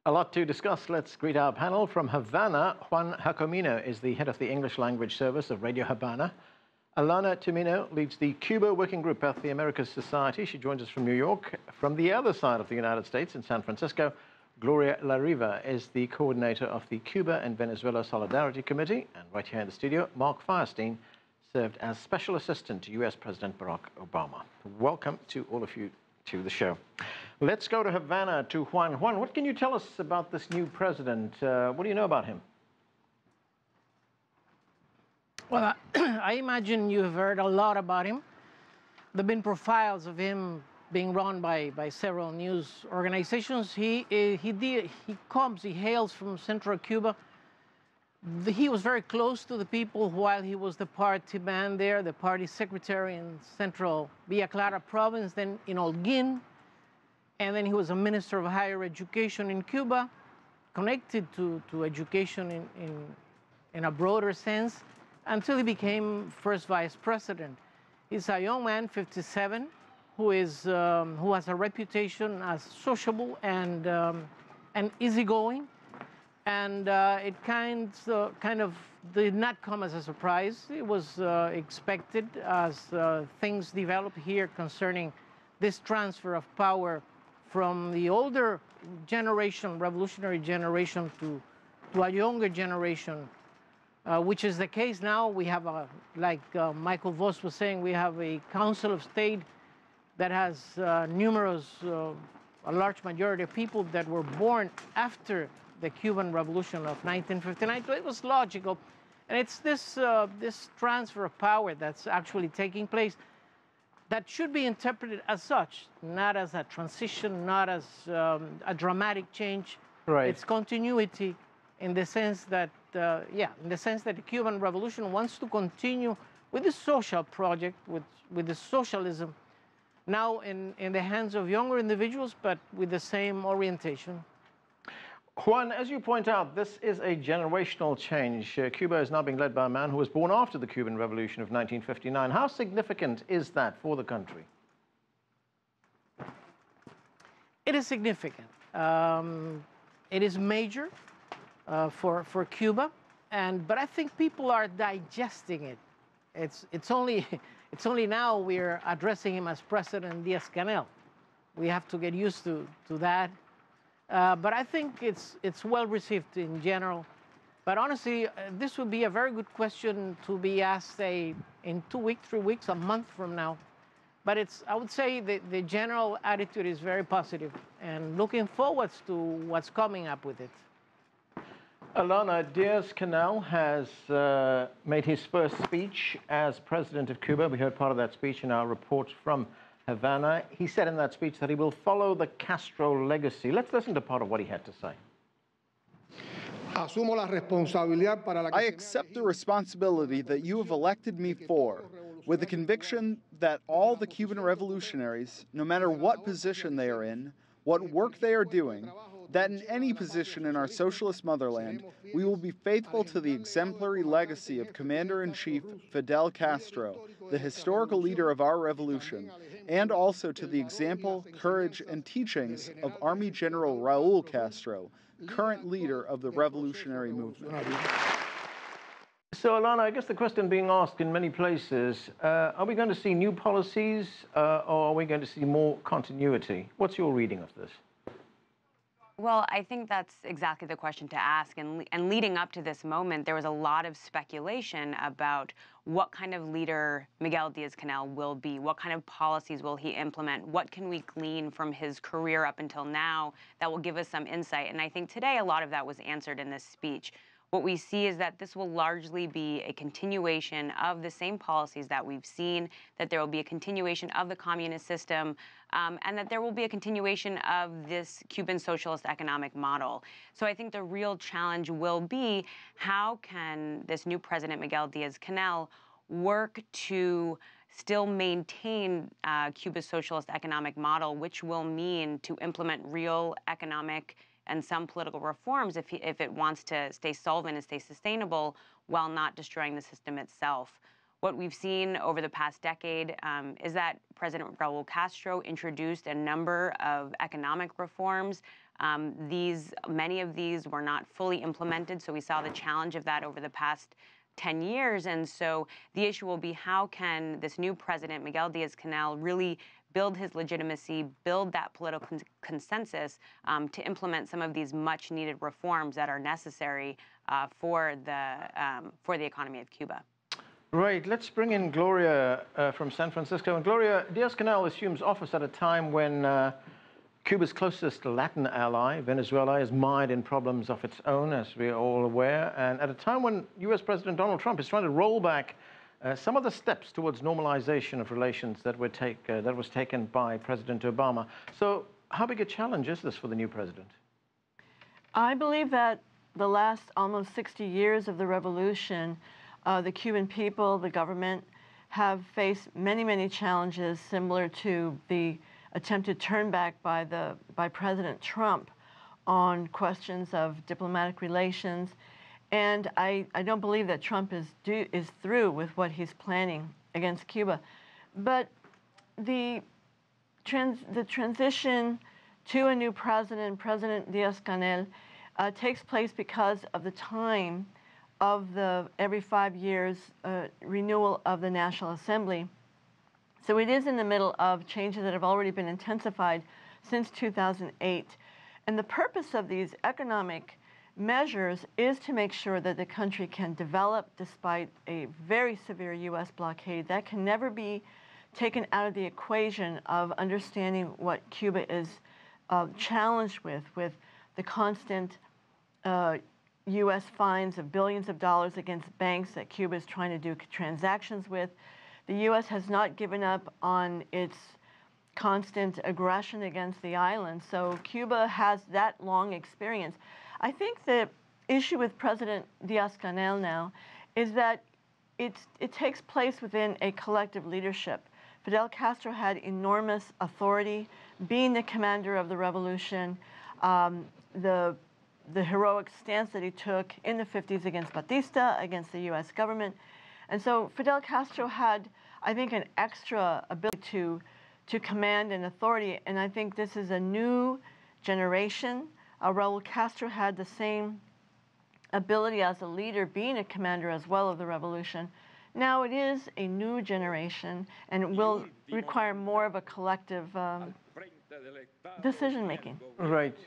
A lot to discuss. Let's greet our panel. From Havana, Juan Jacomino is the head of the English language service of Radio Habana. Alana Tummino leads the Cuba Working Group at the Americas Society. She joins us from New York. From the other side of the United States, in San Francisco, Gloria La Riva is the coordinator of the Cuba and Venezuela Solidarity Committee. And right here in the studio, Mark Feierstein served as special assistant to U.S. President Barack Obama. Welcome to all of you to the show. Let's go to Havana to Juan. Juan, what can you tell us about this new president? What do you know about him? Well, I imagine you've heard a lot about him. There have been profiles of him being run by several news organizations. He hails from central Cuba. He was very close to the people while he was the party man there, the party secretary in central Villa Clara province, then in Holguin. And then he was a minister of higher education in Cuba, connected to education in a broader sense, until he became first vice president. He's a young man, 57, who has a reputation as sociable and easygoing. And it kind of did not come as a surprise. It was expected as things developed here concerning this transfer of power from the older generation, revolutionary generation, to a younger generation, which is the case now. We have, like Michael Voss was saying, we have a Council of State that has a large majority of people that were born after the Cuban Revolution of 1959, so it was logical. And it's this transfer of power that's actually taking place that should be interpreted as such, not as a transition, not as a dramatic change. Right. It's continuity in the sense that, in the sense that the Cuban Revolution wants to continue with the social project, with the socialism, now in the hands of younger individuals, but with the same orientation. Juan, as you point out, this is a generational change. Cuba is now being led by a man who was born after the Cuban Revolution of 1959. How significant is that for the country? It is significant. It is major for Cuba, but I think people are digesting it. It's only now we're addressing him as President Diaz-Canel. We have to get used to that. But I think it's well received in general. But honestly, this would be a very good question to be asked, say, in 2 weeks, 3 weeks, a month from now. But I would say the general attitude is very positive and looking forward to what's coming up with it. Alana, Diaz-Canel has made his first speech as president of Cuba. We heard part of that speech in our report from Havana. He said in that speech that he will follow the Castro legacy. Let's listen to part of what he had to say. I accept the responsibility that you have elected me for, with the conviction that all the Cuban revolutionaries, no matter what position they are in, what work they are doing, that in any position in our socialist motherland, we will be faithful to the exemplary legacy of Commander-in-Chief Fidel Castro, the historical leader of our revolution, and also to the example, courage, and teachings of Army General Raul Castro, current leader of the revolutionary movement. So, Alana, I guess the question being asked in many places, are we going to see new policies or are we going to see more continuity? What's your reading of this? Well, I think that's exactly the question to ask. And leading up to this moment, there was a lot of speculation about what kind of leader Miguel Diaz-Canel will be, what kind of policies will he implement, what can we glean from his career up until now that will give us some insight. And I think today a lot of that was answered in this speech. What we see is that this will largely be a continuation of the same policies that we've seen, that there will be a continuation of the communist system, and that there will be a continuation of this Cuban socialist economic model. So I think the real challenge will be, how can this new president, Miguel Diaz-Canel, work to still maintain Cuba's socialist economic model, which will mean to implement real economic and some political reforms if it wants to stay solvent and stay sustainable while not destroying the system itself. What we've seen over the past decade is that President Raul Castro introduced a number of economic reforms Many of these were not fully implemented, so we saw the challenge of that over the past 10 years. And so the issue will be, how can this new president, Miguel Diaz-Canel, really build his legitimacy, build that political consensus to implement some of these much-needed reforms that are necessary for the economy of Cuba. Right, let's bring in Gloria from San Francisco. And Gloria, Diaz-Canel assumes office at a time when Cuba's closest Latin ally, Venezuela, is mired in problems of its own, as we're all aware, and at a time when U.S. President Donald Trump is trying to roll back some of the steps towards normalization of relations that was taken by President Obama. So how big a challenge is this for the new president? I believe that the last almost 60 years of the revolution, the Cuban people, the government, have faced many, many challenges similar to the attempted turnback by President Trump on questions of diplomatic relations. And I don't believe that Trump is through with what he's planning against Cuba. But the transition to a new president, President Diaz-Canel, takes place because of the time of the every 5 years renewal of the National Assembly. So it is in the middle of changes that have already been intensified since 2008. And the purpose of these economic measures is to make sure that the country can develop despite a very severe U.S. blockade. That can never be taken out of the equation of understanding what Cuba is challenged with the constant U.S. fines of billions of dollars against banks that Cuba is trying to do transactions with. The U.S. has not given up on its constant aggression against the island, so Cuba has that long experience. I think the issue with President Diaz-Canel now is that it takes place within a collective leadership. Fidel Castro had enormous authority, being the commander of the revolution, the heroic stance that he took in the 50s against Batista, against the U.S. government. And so Fidel Castro had, I think, an extra ability to command and authority, and I think this is a new generation. Raul Castro had the same ability as a leader, being a commander as well of the revolution. Now it is a new generation, and it will require more of a collective decision-making. Right.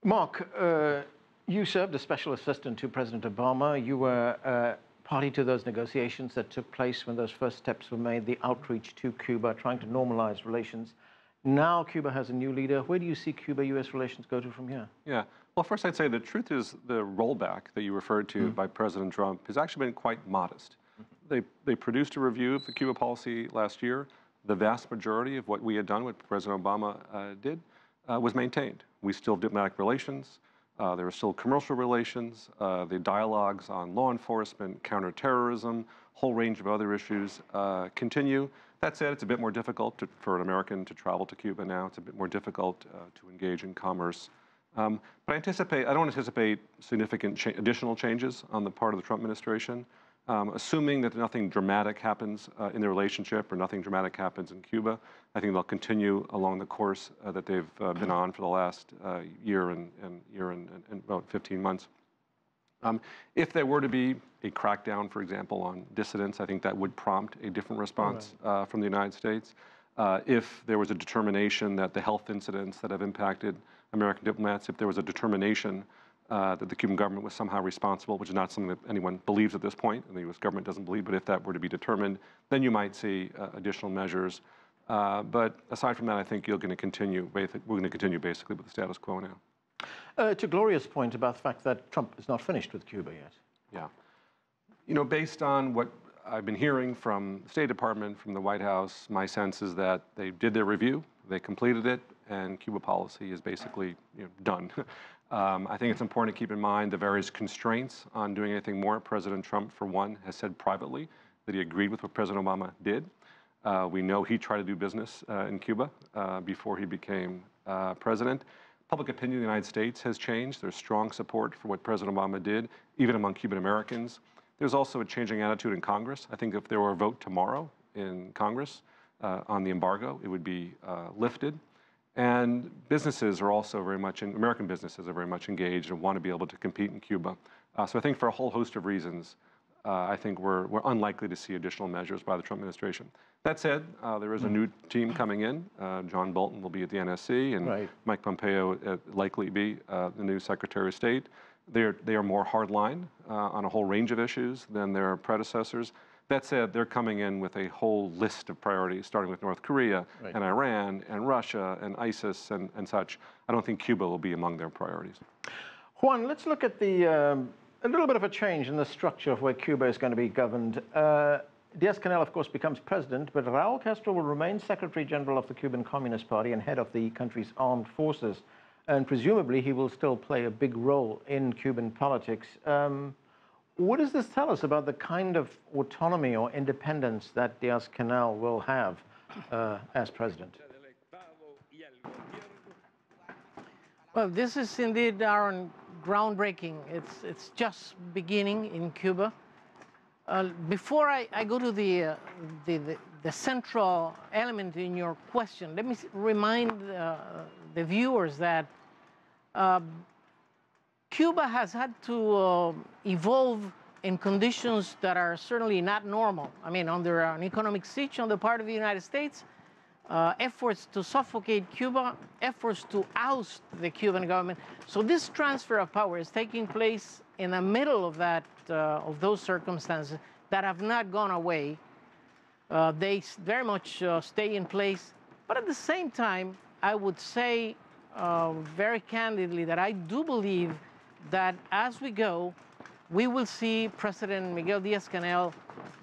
Mark, you served as special assistant to President Obama. You were party to those negotiations that took place when those first steps were made, the outreach to Cuba, trying to normalize relations. Now Cuba has a new leader. Where do you see Cuba-U.S. relations go to from here? Yeah. Well, first I'd say the truth is the rollback that you referred to by President Trump has actually been quite modest. They produced a review of the Cuba policy last year. The vast majority of what we had done, what President Obama did, was maintained. We still have diplomatic relations. There are still commercial relations. The dialogues on law enforcement, counterterrorism, whole range of other issues continue. That said, it's a bit more difficult for an American to travel to Cuba now. It's a bit more difficult to engage in commerce. But I don't anticipate significant additional changes on the part of the Trump administration. Assuming that nothing dramatic happens in the relationship or nothing dramatic happens in Cuba, I think they'll continue along the course that they've been on for the last year and about 15 months. If there were to be a crackdown, for example, on dissidents, I think that would prompt a different response from the United States. If there was a determination that the health incidents that have impacted American diplomats, if there was a determination that the Cuban government was somehow responsible, which is not something that anyone believes at this point, and the U.S. government doesn't believe, but if that were to be determined, then you might see additional measures. But aside from that, I think we're going to continue basically with the status quo now. To Gloria's point about the fact that Trump is not finished with Cuba yet. Yeah. You know, based on what I've been hearing from the State Department, from the White House, my sense is that they did their review, they completed it, and Cuba policy is basically done. I think it's important to keep in mind the various constraints on doing anything more. President Trump, for one, has said privately that he agreed with what President Obama did. We know he tried to do business in Cuba before he became president. Public opinion in the United States has changed. There's strong support for what President Obama did, even among Cuban Americans. There's also a changing attitude in Congress. I think if there were a vote tomorrow in Congress on the embargo, it would be lifted. And businesses are also very much, American businesses are very much engaged and want to be able to compete in Cuba. So I think for a whole host of reasons, I think we're unlikely to see additional measures by the Trump administration. That said, there is a new team coming in. John Bolton will be at the NSC, and Mike Pompeo likely be the new Secretary of State. They are more hardline on a whole range of issues than their predecessors. That said, they're coming in with a whole list of priorities, starting with North Korea and Iran and Russia and ISIS and such. I don't think Cuba will be among their priorities. Juan, let's look at a little bit of a change in the structure of where Cuba is going to be governed. Diaz-Canel, of course, becomes president, but Raul Castro will remain Secretary General of the Cuban Communist Party and head of the country's armed forces. And presumably, he will still play a big role in Cuban politics. What does this tell us about the kind of autonomy or independence that Diaz-Canel will have as president? Well, this is indeed, Aaron, groundbreaking. It's just beginning in Cuba. Before I go to the central element in your question, let me remind the viewers that Cuba has had to evolve in conditions that are certainly not normal. I mean, under an economic siege on the part of the United States, efforts to suffocate Cuba, efforts to oust the Cuban government. So this transfer of power is taking place in the middle of that, of those circumstances that have not gone away. They very much stay in place. But at the same time, I would say very candidly that I do believe that as we go, we will see President Miguel Diaz-Canel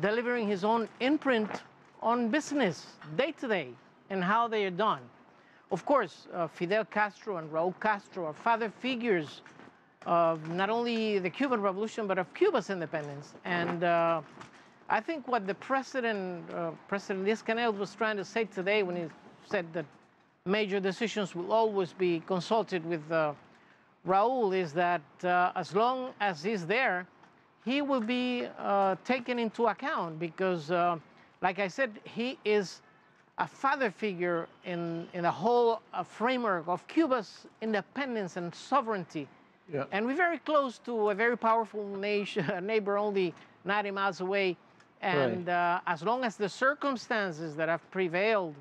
delivering his own imprint on business day to day and how they are done. Of course, Fidel Castro and Raul Castro are father figures of not only the Cuban Revolution, but of Cuba's independence. And I think what the President Diaz-Canel was trying to say today when he said that major decisions will always be consulted with Raul is that as long as he's there, he will be taken into account because, like I said, he is a father figure in the whole framework of Cuba's independence and sovereignty. Yeah. And we're very close to a very powerful neighbor only 90 miles away. And as long as the circumstances that have prevailed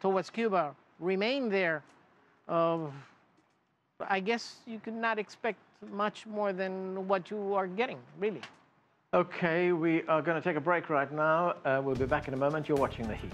towards Cuba remain there, I guess you could not expect much more than what you are getting, really. Okay, we are going to take a break right now. We'll be back in a moment. You're watching The Heat.